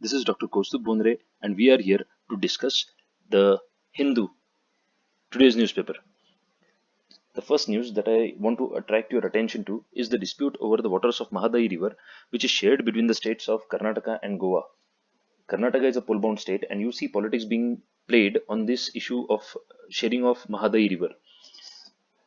This is Dr. Kaustubh Bondre, and we are here to discuss the Hindu, today's newspaper. The first news that I want to attract your attention to is the dispute over the waters of Mahadeva River, which is shared between the states of Karnataka and Goa. Karnataka is a pole-bound state, and you see politics being played on this issue of sharing of Mahadeva River.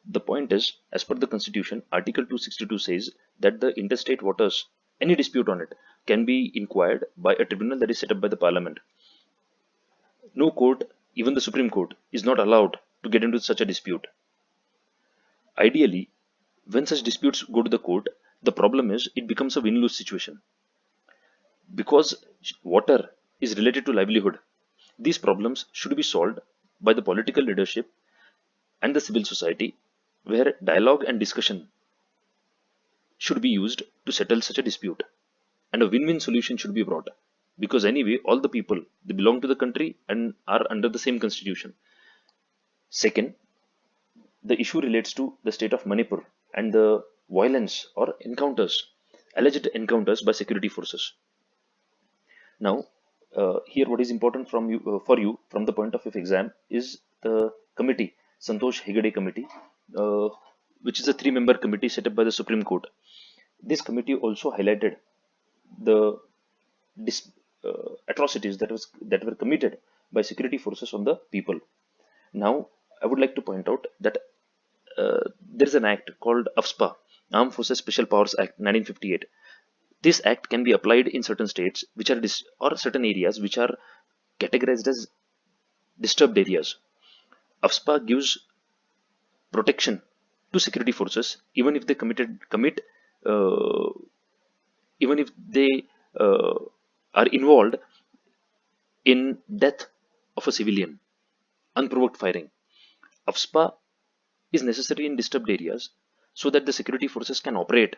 The point is, as per the Constitution, Article 262 says that the interstate waters, any dispute on it, can be inquired by a tribunal that is set up by the Parliament. No court, even the Supreme Court, is not allowed to get into such a dispute. Ideally, when such disputes go to the court, the problem is it becomes a win-lose situation. Because water is related to livelihood, these problems should be solved by the political leadership and the civil society, where dialogue and discussion should be used to settle such a dispute, and a win-win solution should be brought, because anyway all the people, they belong to the country and are under the same constitution. Second, the issue relates to the state of Manipur and the violence or encounters, alleged encounters by security forces. Now, here what is important from you for you from the point of view of exam is the committee, Santosh Hegde committee, which is a 3-member committee set up by the Supreme Court. This committee also highlighted the atrocities that were committed by security forces on the people. Now, I would like to point out that there is an act called UFSPA, Armed Forces Special Powers Act 1958. This act can be applied in certain states which are or certain areas which are categorized as disturbed areas. UFSPA gives protection to security forces even if they even if they are involved in death of a civilian, unprovoked firing. UFSPA is necessary in disturbed areas so that the security forces can operate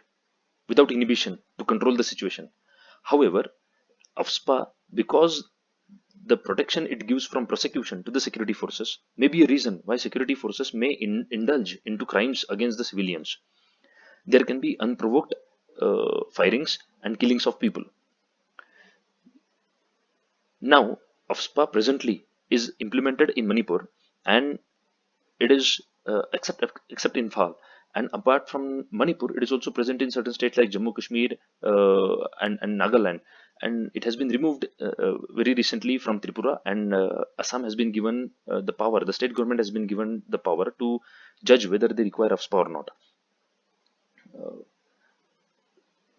without inhibition to control the situation. However, UFSPA, because the protection it gives from prosecution to the security forces, may be a reason why security forces may indulge into crimes against the civilians. There can be unprovoked firings and killings of people. Now, UFSPA presently is implemented in Manipur, and it is except in Phal. And apart from Manipur, it is also present in certain states like Jammu Kashmir and Nagaland. And it has been removed very recently from Tripura, and Assam has been given the power, the state government has been given the power to judge whether they require UFSPA or not.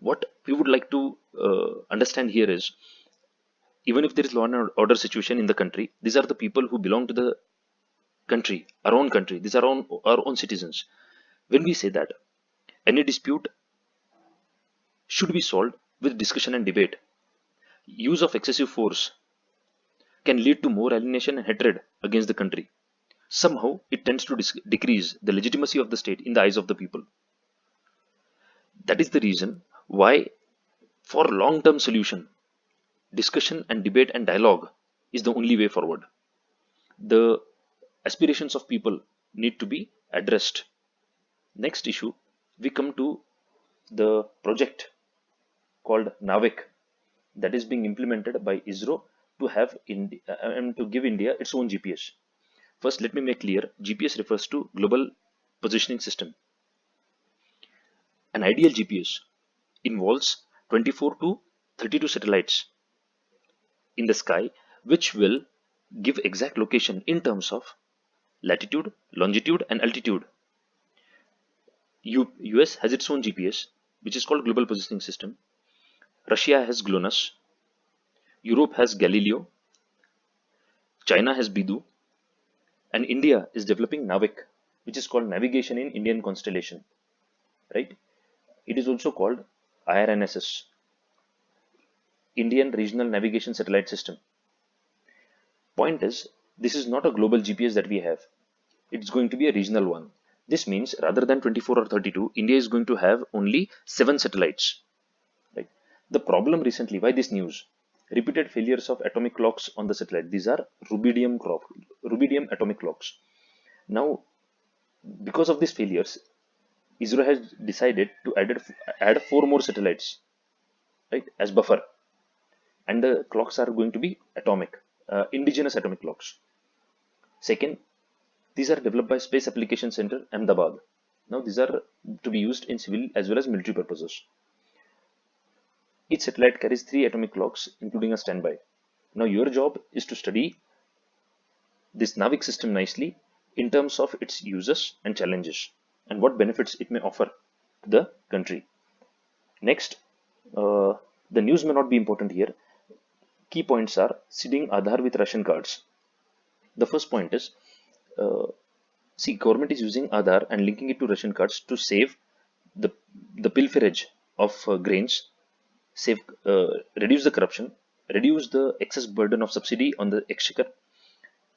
What we would like to understand here is, even if there is law and order situation in the country, these are the people who belong to the country, our own country, these are our own citizens. When we say that any dispute should be solved with discussion and debate, use of excessive force can lead to more alienation and hatred against the country. Somehow it tends to decrease the legitimacy of the state in the eyes of the people. That is the reason why, for long-term solution, discussion and debate and dialogue is the only way forward. The aspirations of people need to be addressed. Next issue, we come to the project called NAVIC that is being implemented by ISRO to have to give India its own GPS. First, let me make clear, GPS refers to Global Positioning System. An ideal GPS involves 24 to 32 satellites in the sky, which will give exact location in terms of latitude, longitude and altitude. US has its own GPS, which is called Global Positioning System. Russia has GLONASS. Europe has Galileo. China has BIDU. And India is developing NAVIC, which is called Navigation in Indian Constellation. Right? It is also called IRNSS, Indian Regional Navigation Satellite System. Point is, this is not a global GPS that we have. It's going to be a regional one. This means rather than 24 or 32, India is going to have only 7 satellites. Right? The problem recently, why this news? Repeated failures of atomic clocks on the satellite. These are rubidium atomic clocks. Now, because of these failures, ISRO has decided to add 4 more satellites, right, as buffer. and the clocks are going to be atomic, indigenous atomic clocks. Second, these are developed by Space Application Center, Ahmedabad. Now these are to be used in civil as well as military purposes. Each satellite carries 3 atomic clocks, including a standby. Now your job is to study this Navig system nicely in terms of its uses and challenges and what benefits it may offer to the country. Next, the news may not be important here. Key points are seeding Aadhaar with ration cards. The first point is, see, government is using Aadhaar and linking it to ration cards to save the pilferage of grains, save, reduce the corruption, reduce the excess burden of subsidy on the exchequer,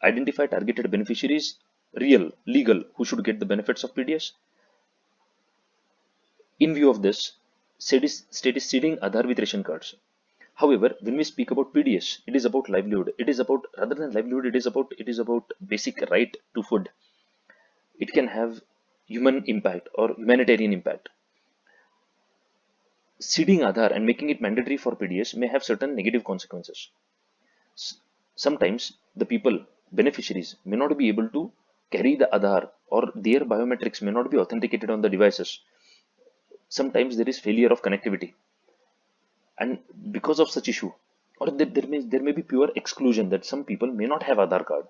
identify targeted beneficiaries, real, legal, who should get the benefits of PDS. In view of this, state is seeding Aadhaar with ration cards. However, when we speak about PDS, it is about livelihood. It is about, rather than livelihood, it is about basic right to food. It can have human impact or humanitarian impact. Seeding Aadhaar and making it mandatory for PDS may have certain negative consequences. Sometimes the people, beneficiaries, may not be able to carry the Aadhaar, or their biometrics may not be authenticated on the devices. Sometimes there is failure of connectivity, and because of such issue, or there may be pure exclusion, that some people may not have Aadhaar card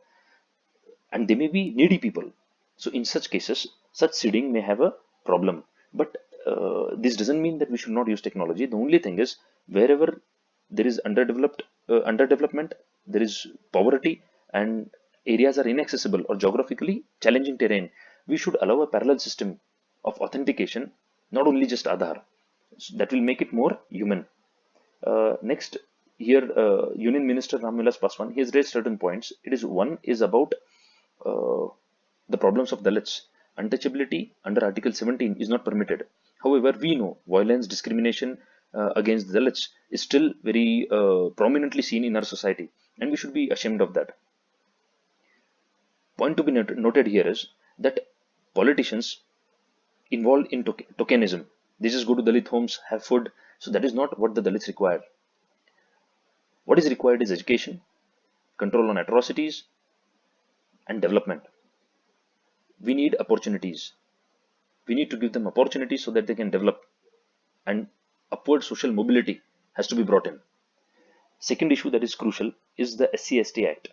and they may be needy people. So in such cases, such seeding may have a problem. But this doesn't mean that we should not use technology. The only thing is, wherever there is underdevelopment, there is poverty, and areas are inaccessible or geographically challenging terrain, we should allow a parallel system of authentication, not only just Aadhaar. So that will make it more human. Next, here Union Minister Ramvilas Paswan, he has raised certain points. It is, one is about the problems of Dalits. Untouchability under Article 17 is not permitted. However, we know violence, discrimination against Dalits is still very prominently seen in our society, and we should be ashamed of that. Point to be noted here is that politicians involved in tokenism, they just go to Dalit homes, have food. So that is not what the Dalits require. What is required is education, control on atrocities, and development. We need opportunities. We need to give them opportunities so that they can develop, and upward social mobility has to be brought in. Second issue that is crucial is the SC/ST Act.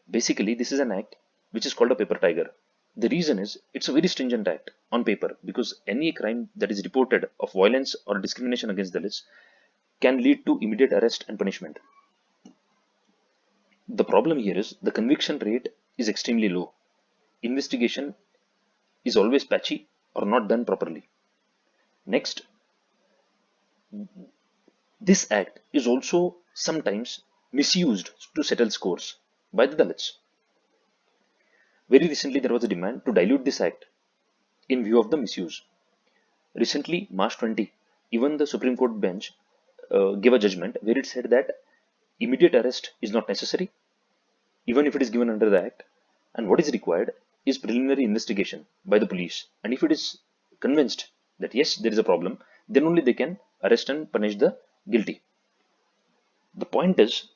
Basically, this is an act which is called a paper tiger. The reason is, it's a very stringent act on paper, because any crime that is reported of violence or discrimination against Dalits can lead to immediate arrest and punishment. The problem here is the conviction rate is extremely low. Investigation is always patchy or not done properly. Next, this act is also sometimes misused to settle scores by the Dalits. Very recently, there was a demand to dilute this act in view of the misuse. Recently, March 20, even the Supreme Court bench gave a judgment where it said that immediate arrest is not necessary, even if it is given under the act, and what is required is preliminary investigation by the police. And if it is convinced that yes, there is a problem, then only they can arrest and punish the guilty. The point is,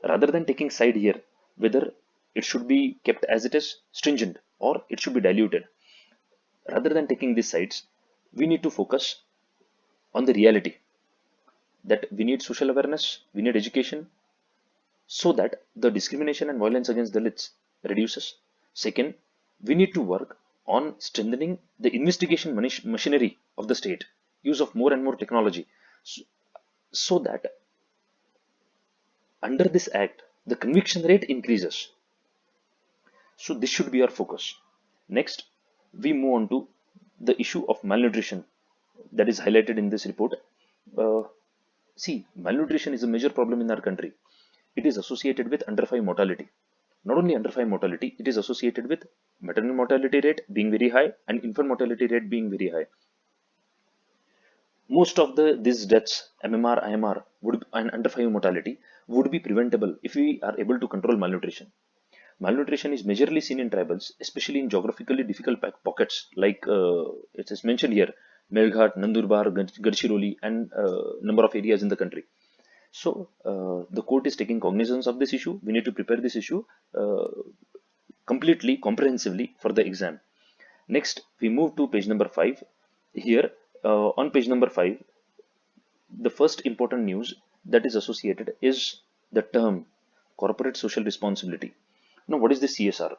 rather than taking side here, whether it should be kept as it is, stringent, or it should be diluted, rather than taking these sides, we need to focus on the reality that we need social awareness, we need education, so that the discrimination and violence against Dalits reduces. Second, we need to work on strengthening the investigation machinery of the state, use of more and more technology, so that under this act, the conviction rate increases. So this should be our focus. Next, we move on to the issue of malnutrition that is highlighted in this report. See, malnutrition is a major problem in our country. It is associated with under 5 mortality. Not only under 5 mortality, it is associated with maternal mortality rate being very high and infant mortality rate being very high. Most of these deaths, MMR, IMR, and under 5 mortality, would be preventable if we are able to control malnutrition. Malnutrition is majorly seen in tribals, especially in geographically difficult pockets like it is mentioned here, Melghat, Nandurbar, Gadchiroli, and number of areas in the country. So the court is taking cognizance of this issue. We need to prepare this issue completely, comprehensively for the exam. Next, we move to page number 5. Here, on page number 5, the first important news that is associated is the term corporate social responsibility. Now, what is the CSR?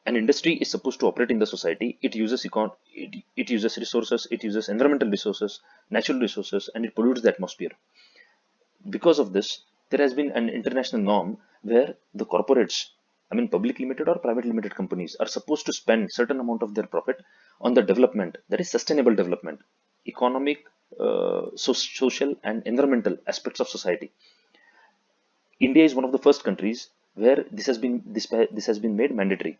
An industry is supposed to operate in the society. It uses it uses resources, it uses environmental resources, natural resources, and it pollutes the atmosphere. Because of this, there has been an international norm where the corporates, I mean public limited or private limited companies, are supposed to spend certain amount of their profit on the development, that is sustainable development, economic, social and environmental aspects of society. India is one of the first countries where this has been made mandatory.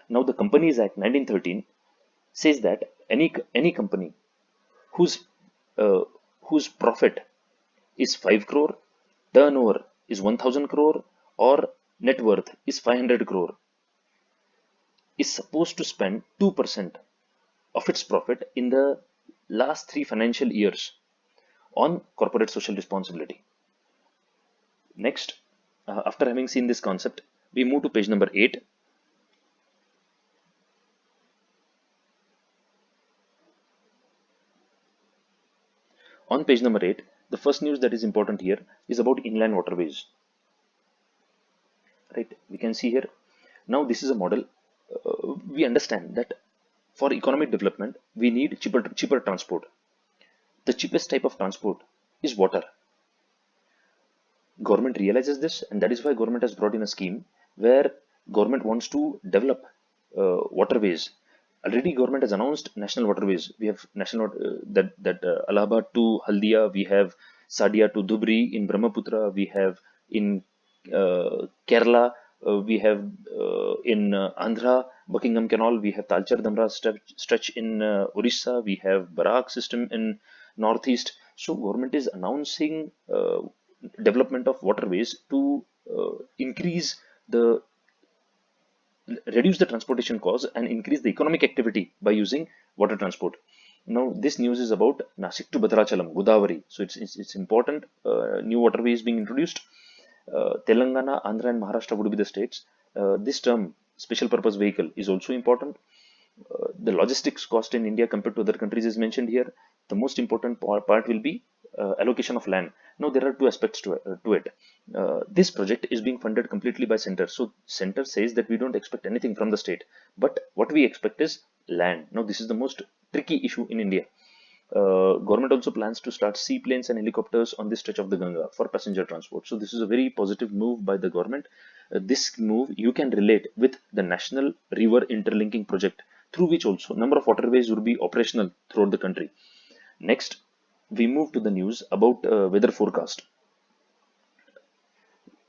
Now, the Companies Act 1913 says that any company whose uh, whose profit is 5 crore, turnover is 1000 crore, or net worth is 500 crore, is supposed to spend 2% of its profit in the last 3 financial years on corporate social responsibility. Next, after having seen this concept, we move to page number 8. On page number 8, the first news that is important here is about inland waterways. Right, we can see here. Now, this is a model. We understand that for economic development, we need cheaper transport. The cheapest type of transport is water. Government realizes this, and that is why government has brought in a scheme where government wants to develop waterways. Already government has announced national waterways. We have national Allahabad to Haldia, we have Sadia to Dhubri in Brahmaputra, we have in Kerala, we have in Andhra Buckingham Canal, we have Talchar Dhamra stretch in Orissa, we have Barak system in northeast. So government is announcing development of waterways to increase the reduce the transportation costs and increase the economic activity by using water transport. Now, this news is about Nasik to Bhadrachalam, Godavari. So it's important. New waterway is being introduced. Telangana, Andhra, and Maharashtra would be the states. This term, special purpose vehicle, is also important. The logistics cost in India compared to other countries is mentioned here. The most important part will be allocation of land. Now, there are two aspects to it. This project is being funded completely by center. So center says that we don't expect anything from the state, but what we expect is land. Now, this is the most tricky issue in India. Government also plans to start seaplanes and helicopters on this stretch of the Ganga for passenger transport. So this is a very positive move by the government. This move you can relate with the National River Interlinking Project, through which also number of waterways will be operational throughout the country. Next, we move to the news about weather forecast.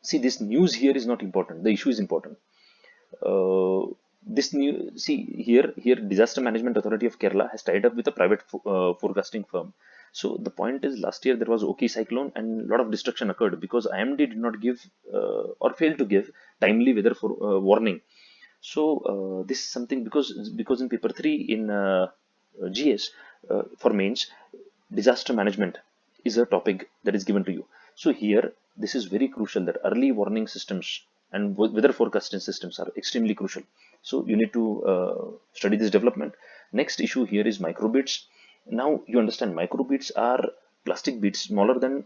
See, this news here is not important. The issue is important. This new here Disaster Management Authority of Kerala has tied up with a private forecasting firm. So the point is, last year there was Oki cyclone and a lot of destruction occurred because IMD did not give or failed to give timely weather for warning. So this is something, because in paper 3 in GS for mains, disaster management is a topic that is given to you. So here this is very crucial that early warning systems and weather forecasting systems are extremely crucial. So you need to study this development. Next issue here is microbeads. Now you understand microbeads are plastic beads smaller than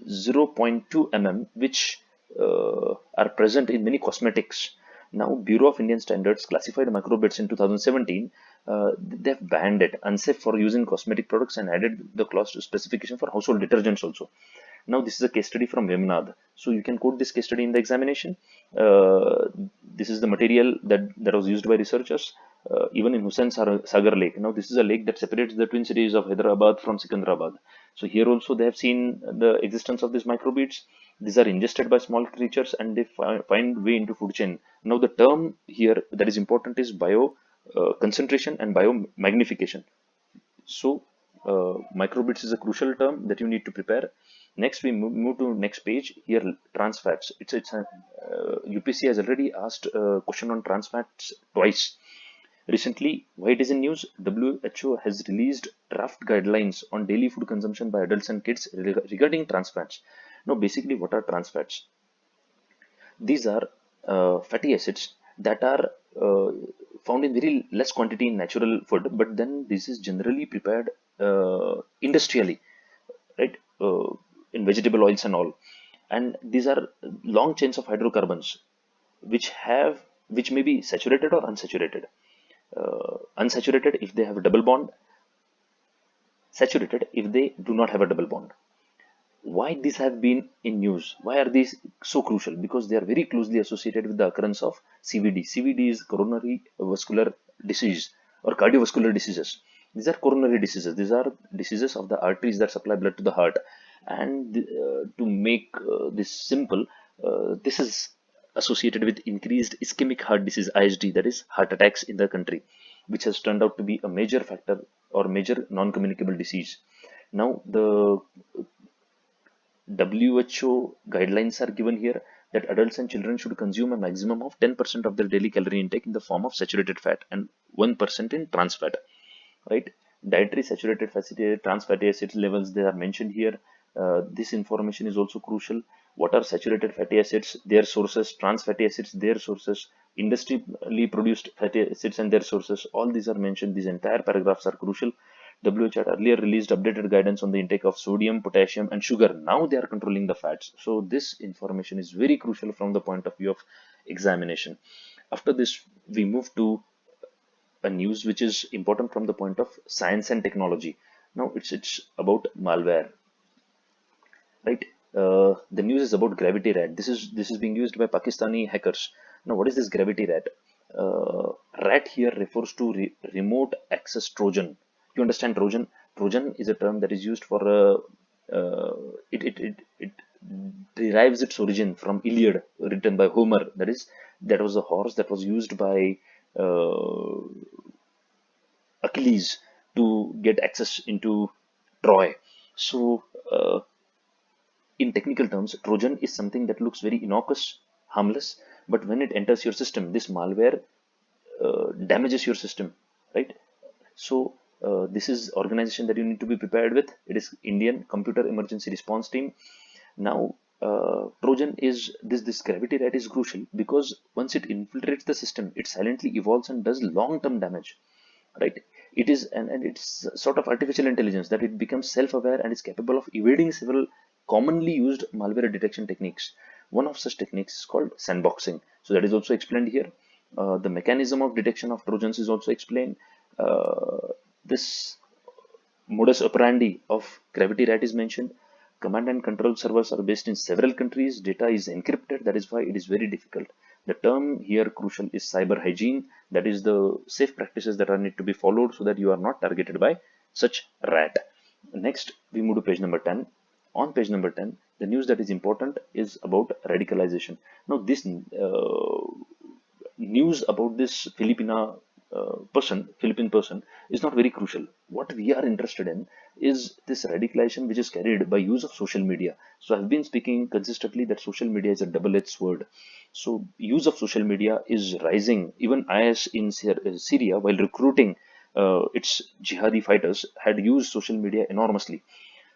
0.2 mm, which are present in many cosmetics. Now, Bureau of Indian Standards classified microbeads in 2017. They've banned it, unsafe for use in cosmetic products, and added the clause to specification for household detergents also. Now, this is a case study from Vemnad. So you can quote this case study in the examination. This is the material that was used by researchers. Even in Hussain Sagar Lake. Now, this is a lake that separates the twin cities of Hyderabad from Sikandrabad. So here also they have seen the existence of these microbeads. These are ingested by small creatures and they find way into food chain. Now, the term here that is important is bio concentration and biomagnification. So microbeads is a crucial term that you need to prepare. Next, we move to next page. Here, trans fats. UPC has already asked a question on trans fats twice. Recently, why it is in news? WHO has released draft guidelines on daily food consumption by adults and kids regarding trans fats. Now, basically, what are trans fats? These are fatty acids that are found in very less quantity in natural food, but then this is generally prepared industrially, right? In vegetable oils and all. And these are long chains of hydrocarbons which may be saturated or unsaturated. Unsaturated if they have a double bond, saturated if they do not have a double bond. Why these have been in news? Why are these so crucial? Because they are very closely associated with the occurrence of CVD. CVD is coronary vascular disease or cardiovascular diseases. These are coronary diseases. These are diseases of the arteries that supply blood to the heart. And to make this simple, this is associated with increased ischemic heart disease, ISD, that is heart attacks in the country, which has turned out to be a major factor or major non-communicable disease. Now, the WHO guidelines are given here that adults and children should consume a maximum of 10% of their daily calorie intake in the form of saturated fat and 1% in trans fat, right? Dietary saturated fatty, trans fatty acids levels, they are mentioned here. This information is also crucial. What are saturated fatty acids, their sources, trans fatty acids, their sources, industrially produced fatty acids and their sources, all these are mentioned. These entire paragraphs are crucial. WHO had earlier released updated guidance on the intake of sodium, potassium, and sugar. Now they are controlling the fats. So this information is very crucial from the point of view of examination. After this, we move to a news which is important from the point of science and technology. Now it's about malware, right? The news is about gravity rat. This is being used by Pakistani hackers. Now, what is this gravity rat? Rat here refers to remote access Trojan. You understand Trojan? Trojan is a term that is used for it derives its origin from Iliad, written by Homer. That was a horse that was used by uh, Achilles to get access into Troy. So, in technical terms, Trojan is something that looks very innocuous, harmless, but when it enters your system, this malware damages your system, right? So this is organization that you need to be prepared with. It is Indian Computer Emergency Response Team. Now, Trojan is this gravity rat is crucial because once it infiltrates the system, it silently evolves and does long-term damage, right? It is and it's sort of artificial intelligence that it becomes self-aware and is capable of evading several commonly used malware detection techniques. One of such techniques is called sandboxing. So that is also explained here. The mechanism of detection of Trojans is also explained. This modus operandi of gravity rat is mentioned. Command and control servers are based in several countries. Data is encrypted. That is why it is very difficult. The term here crucial is cyber hygiene. That is the safe practices that are need to be followed so that you are not targeted by such rat. Next, we move to page number 10. On page number 10, the news that is important is about radicalization. Now, this news about this Philippine person is not very crucial. What we are interested in is this radicalization which is carried by use of social media. So I've been speaking consistently that social media is a double-edged sword. So use of social media is rising. Even IS in Syria, while recruiting its jihadi fighters, had used social media enormously.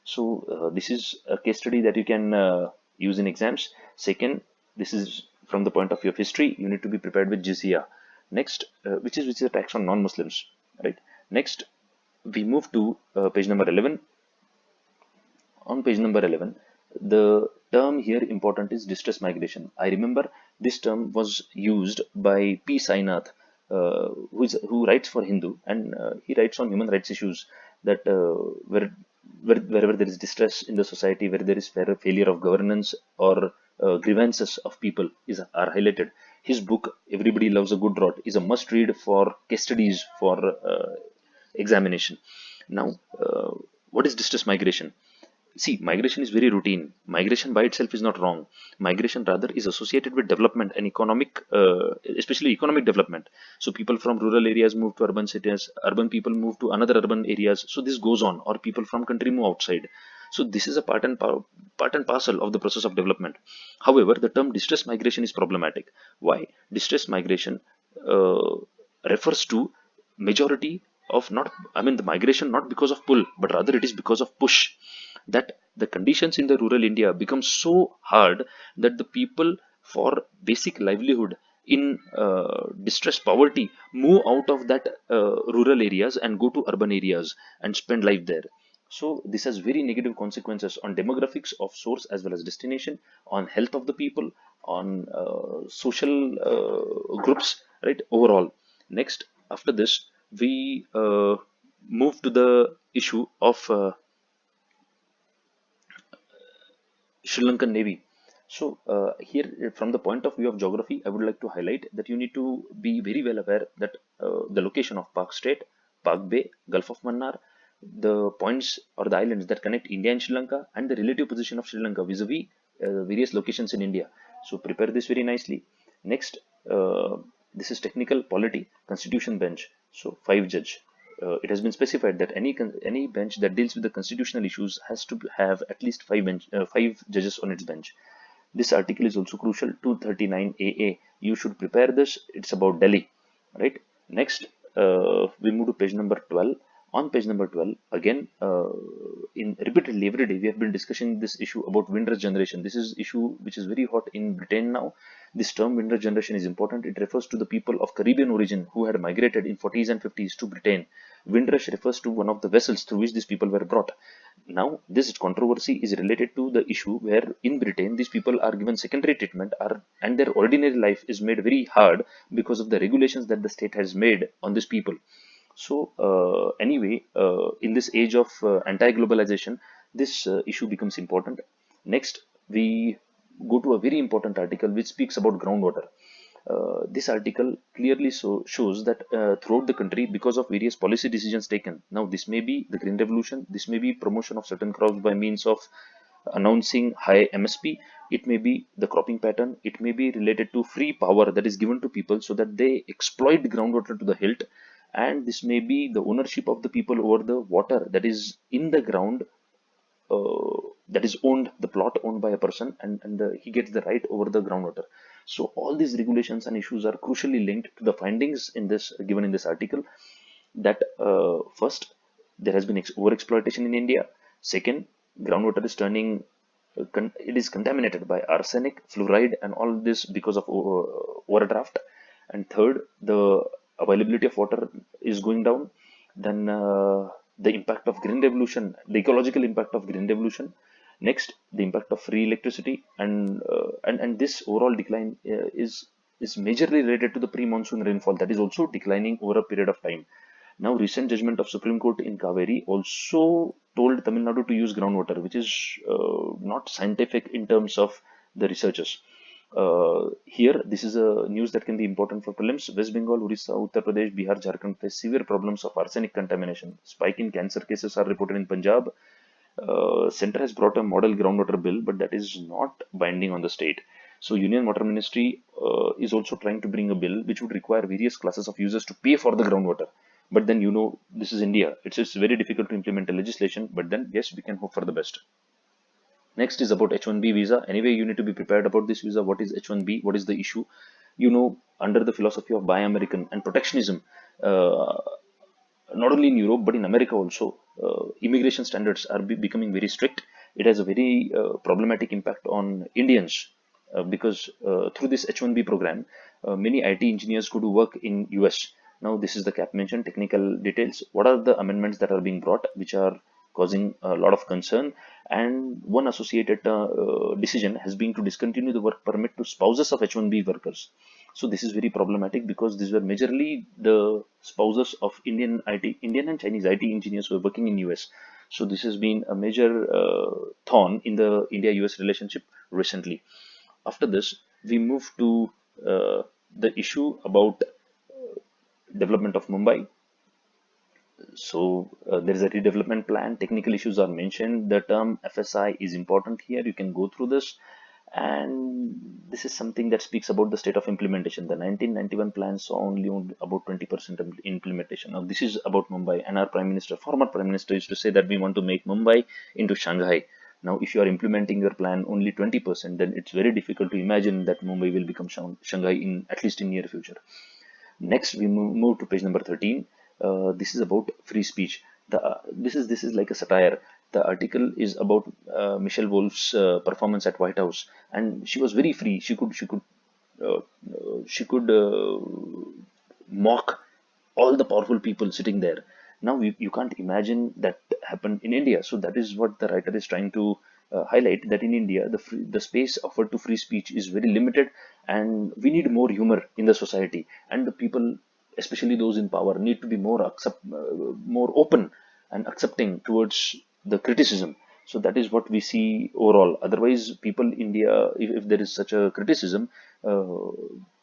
So this is a case study that you can use in exams. Second, this is from the point of view of history. You need to be prepared with jizya. Next, which is a tax on non-Muslims, right? Next, we move to page number 11. On page number 11, the term here important is distress migration. I remember this term was used by P. Sainath, who writes for Hindu, and he writes on human rights issues that wherever there is distress in the society, where there is failure of governance or grievances of people are highlighted. His book, Everybody Loves a Good Rot, is a must read for case studies for examination. Now, what is distress migration? See, migration is very routine. Migration by itself is not wrong. Migration rather is associated with development and economic, especially economic development. So people from rural areas move to urban cities, urban people move to another urban areas. So this goes on, or people from country move outside. So this is a part and parcel of the process of development. However, the term distress migration is problematic. Why? Distress migration refers to majority of not, I mean, the migration not because of pull, but rather it is because of push, that the conditions in the rural India become so hard that the people for basic livelihood in distress poverty move out of that rural areas and go to urban areas and spend life there. So this has very negative consequences on demographics of source as well as destination, on health of the people, on social groups, right, overall. Next, after this, we move to the issue of Sri Lankan Navy. So here, from the point of view of geography, I would like to highlight that you need to be very well aware that the location of Park Strait, Park Bay, Gulf of Mannar, the points or the islands that connect India and Sri Lanka, and the relative position of Sri Lanka vis-a-vis various locations in India. So prepare this very nicely. Next, this is technical polity constitution bench. So five judge. It has been specified that any bench that deals with the constitutional issues has to have at least five judges on its bench. This article is also crucial. 239 AA. You should prepare this. It's about Delhi, right? Next, we move to page number 12. On page number 12, again, in repeatedly every day, we have been discussing this issue about wind regeneration. This is issue which is very hot in Britain now. This term wind regeneration is important. It refers to the people of Caribbean origin who had migrated in 40s and 50s to Britain. Windrush refers to one of the vessels through which these people were brought. Now, this controversy is related to the issue where in Britain these people are given secondary treatment and their ordinary life is made very hard because of the regulations that the state has made on these people. So anyway, in this age of anti-globalization, this issue becomes important. Next, we go to a very important article which speaks about groundwater. This article clearly shows that throughout the country, because of various policy decisions taken, now this may be the green revolution, this may be promotion of certain crops by means of announcing high MSP, it may be the cropping pattern, it may be related to free power that is given to people so that they exploit groundwater to the hilt, and this may be the ownership of the people over the water that is in the ground, that is owned, the plot owned by a person, and he gets the right over the groundwater. So all these regulations and issues are crucially linked to the findings in this given in this article, that first, there has been overexploitation in India. Second, groundwater is turning, it is contaminated by arsenic, fluoride, and all this because of overdraft. And third, the availability of water is going down. Then the impact of green revolution, the ecological impact of green revolution. Next, the impact of free electricity, and this overall decline is majorly related to the pre-monsoon rainfall that is also declining over a period of time. Now, recent judgment of Supreme Court in Kaveri also told Tamil Nadu to use groundwater, which is not scientific in terms of the researchers. Here, this is a news that can be important for prelims. West Bengal, Orissa, Uttar Pradesh, Bihar, Jharkhand face severe problems of arsenic contamination. Spike in cancer cases are reported in Punjab. Center has brought a model groundwater bill, but that is not binding on the state. So Union Water Ministry is also trying to bring a bill which would require various classes of users to pay for the groundwater. But then, this is India. It's very difficult to implement a legislation, but then yes, we can hope for the best. Next is about H1B visa. Anyway, you need to be prepared about this visa. What is H1B? What is the issue? Under the philosophy of Buy American and protectionism, not only in Europe but in America also, immigration standards are becoming very strict. It has a very problematic impact on Indians because through this H1B program, many IT engineers go to work in US. Now, this is the cap mentioned, technical details. What are the amendments that are being brought which are causing a lot of concern? And one associated decision has been to discontinue the work permit to spouses of H1B workers. So this is very problematic because these were majorly the spouses of Indian and Chinese IT engineers who are working in US. So this has been a major thorn in the India-US relationship recently. After this, we move to the issue about development of Mumbai. So there is a redevelopment plan. Technical issues are mentioned. The term FSI is important here. You can go through this. And this is something that speaks about the state of implementation. The 1991 plan saw only about 20% implementation. Now, this is about Mumbai, and our former Prime Minister used to say that we want to make Mumbai into Shanghai. Now, if you are implementing your plan only 20%, then it's very difficult to imagine that Mumbai will become Shanghai at least in near future. Next, we move to page number 13. This is about free speech. This is like a satire. The article is about Michelle Wolf's performance at White House, and she was very free. Uh, she could mock all the powerful people sitting there. Now you can't imagine that happen in India. So that is what the writer is trying to highlight, that in India the space offered to free speech is very limited, and we need more humor in the society, and the people, especially those in power, need to be more open and accepting towards the criticism. So that is what we see overall. Otherwise, people in India, if there is such a criticism, uh,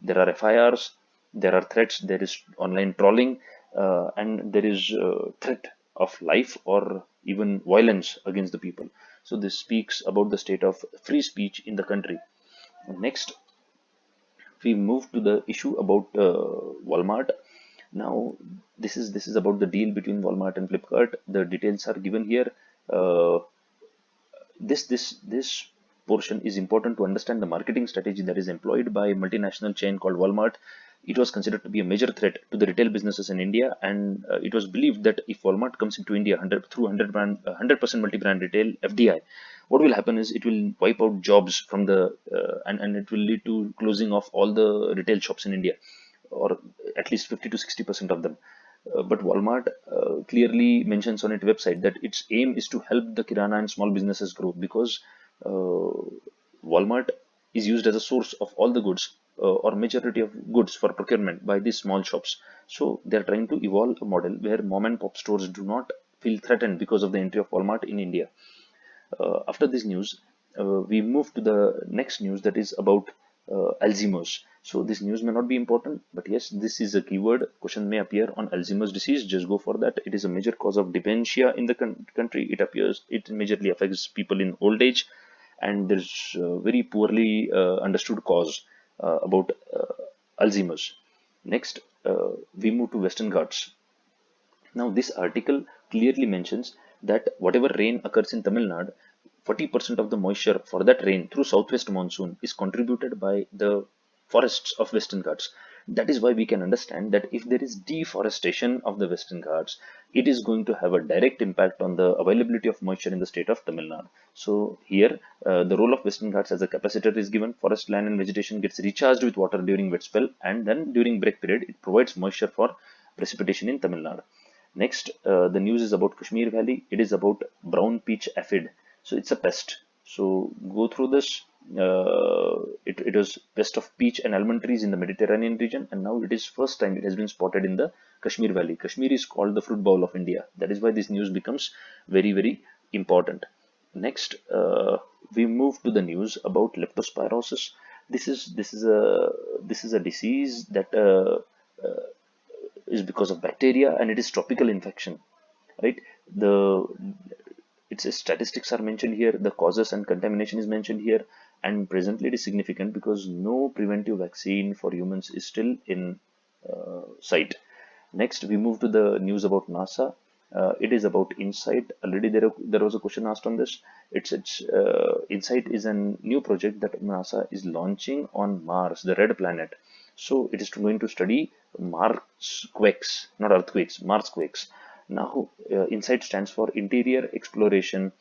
there are FIRs, there are threats, there is online trolling, and there is threat of life or even violence against the people. So this speaks about the state of free speech in the country. Next, we move to the issue about Walmart. Now, this is about the deal between Walmart and Flipkart. The details are given here. Uh, this portion is important to understand the marketing strategy that is employed by a multinational chain called Walmart. It was considered to be a major threat to the retail businesses in India, and it was believed that if Walmart comes into India through 100% multi-brand retail (FDI), what will happen is it will wipe out jobs from the and it will lead to closing of all the retail shops in India, or at least 50 to 60% of them. But Walmart clearly mentions on its website that its aim is to help the Kirana and small businesses grow, because uh, Walmart is used as a source of all the goods or majority of goods for procurement by these small shops. So they are trying to evolve a model where mom and pop stores do not feel threatened because of the entry of Walmart in India. After this news, we move to the next news, that is about Alzheimer's. So this news may not be important, but yes, this is a keyword. Question may appear on Alzheimer's disease. Just go for that. It is a major cause of dementia in the country. It majorly affects people in old age, and there's very poorly understood cause about Alzheimer's. Next, we move to Western Ghats. Now, this article clearly mentions that whatever rain occurs in Tamil Nadu, 40% of the moisture for that rain through southwest monsoon is contributed by the forests of Western Ghats. That is why we can understand that if there is deforestation of the Western Ghats, it is going to have a direct impact on the availability of moisture in the state of Tamil Nadu. So here, the role of Western Ghats as a capacitor is given. Forest land and vegetation gets recharged with water during wet spell, and then during break period, it provides moisture for precipitation in Tamil Nadu. Next, the news is about Kashmir Valley. It is about brown peach aphid. So it's a pest. So go through this. It was pest of peach and almond trees in the Mediterranean region, and now it is first time it has been spotted in the Kashmir Valley. Kashmir is called the fruit bowl of India. That is why this news becomes very, very important. Next, we move to the news about leptospirosis. This is a disease that is because of bacteria, and it is tropical infection, right? The its statistics are mentioned here, the causes and contamination is mentioned here, and presently it is significant because no preventive vaccine for humans is still in sight. Next, we move to the news about NASA. It is about InSight. Already there was a question asked on this. InSight is a new project that NASA is launching on Mars, the red planet. So it is going to study Mars quakes, not earthquakes, Mars quakes. Now, InSight stands for Interior Exploration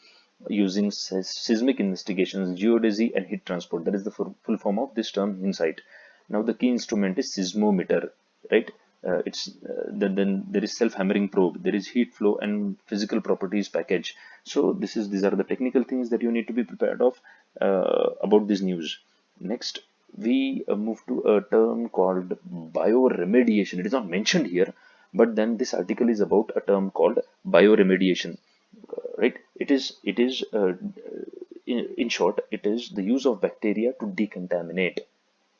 using seismic investigations, geodesy, and heat transport. That is the full form of this term, InSight. Now, the key instrument is seismometer, right? Then there is self-hammering probe, there is heat flow and physical properties package. So these are the technical things that you need to be prepared of about this news. Next, we move to a term called bioremediation. It is not mentioned here, but then this article is about a term called bioremediation, right? In short, it is the use of bacteria to decontaminate,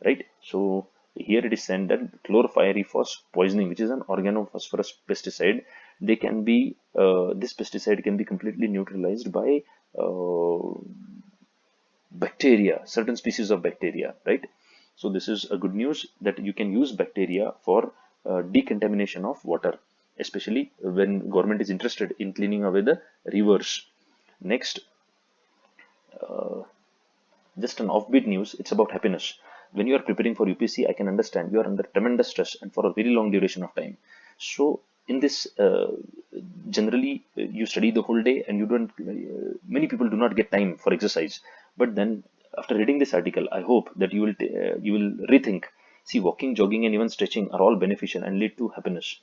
right? So here it is said that chlorpyrifos poisoning, which is an organophosphorus pesticide, this pesticide can be completely neutralized by bacteria, certain species of bacteria, right? So this is a good news that you can use bacteria for decontamination of water, especially when government is interested in cleaning away the rivers. Next, just an offbeat news, it's about happiness. When you are preparing for UPSC, I can understand you are under tremendous stress and for a very long duration of time. So in this, generally you study the whole day and you don't, many people do not get time for exercise. But then after reading this article, I hope that you will rethink. See, walking, jogging, and even stretching are all beneficial and lead to happiness.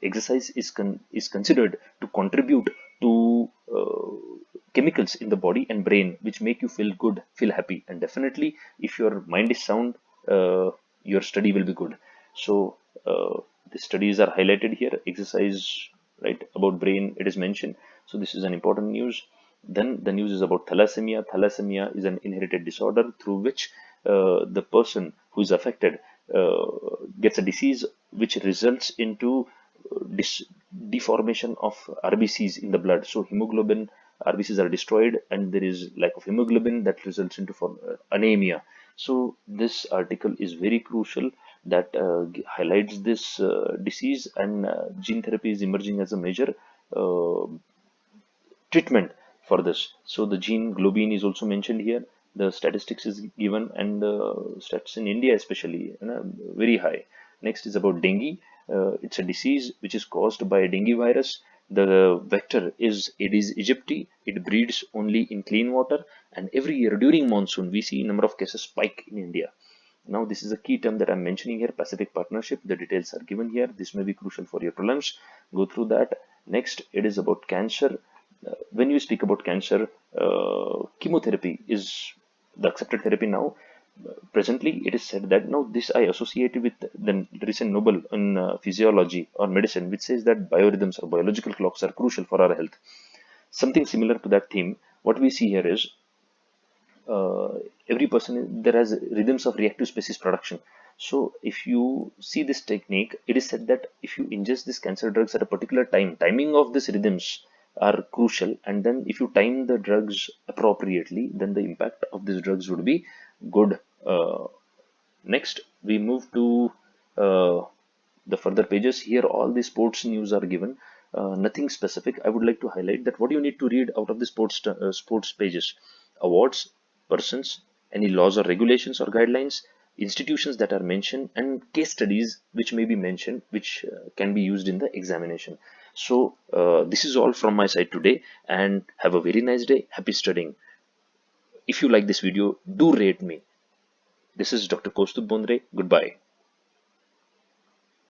Exercise is considered to contribute to chemicals in the body and brain which make you feel good, feel happy, and definitely if your mind is sound, your study will be good. So the studies are highlighted here. Exercise, right, about brain, it is mentioned. So this is an important news. Then the news is about thalassemia. Thalassemia is an inherited disorder through which the person who is affected gets a disease which results into deformation of RBCs in the blood. So hemoglobin, RBCs are destroyed, and there is lack of hemoglobin that results into anemia. So this article is very crucial, that highlights this disease, and gene therapy is emerging as a major uh, treatment for this. So the gene globin is also mentioned here. The statistics is given, and stats in India especially, very high. Next is about dengue. It's a disease which is caused by a dengue virus. The vector is Aedes aegypti. It breeds only in clean water, and every year during monsoon we see number of cases spike in India. Now, this is a key term that I'm mentioning here, Pacific Partnership. The details are given here. This may be crucial for your prelims. Go through that. Next, it is about cancer. When you speak about cancer, chemotherapy is the accepted therapy now. Presently, it is said that now this I associate with the recent Nobel in physiology or medicine, which says that biorhythms or biological clocks are crucial for our health. Something similar to that theme, what we see here is uh, every person there has rhythms of reactive species production. So if you see this technique, it is said that if you ingest these cancer drugs at a particular time, timing of these rhythms are crucial, and then if you time the drugs appropriately, then the impact of these drugs would be good. Next, we move to the further pages. Here all the sports news are given, nothing specific. I would like to highlight that what you need to read out of the sports pages: awards, persons, any laws or regulations or guidelines, institutions that are mentioned, and case studies which may be mentioned, which can be used in the examination. So this is all from my side today, and have a very nice day. Happy studying. If you like this video, do rate me. This is Dr. Kaustubh Bondre. Goodbye.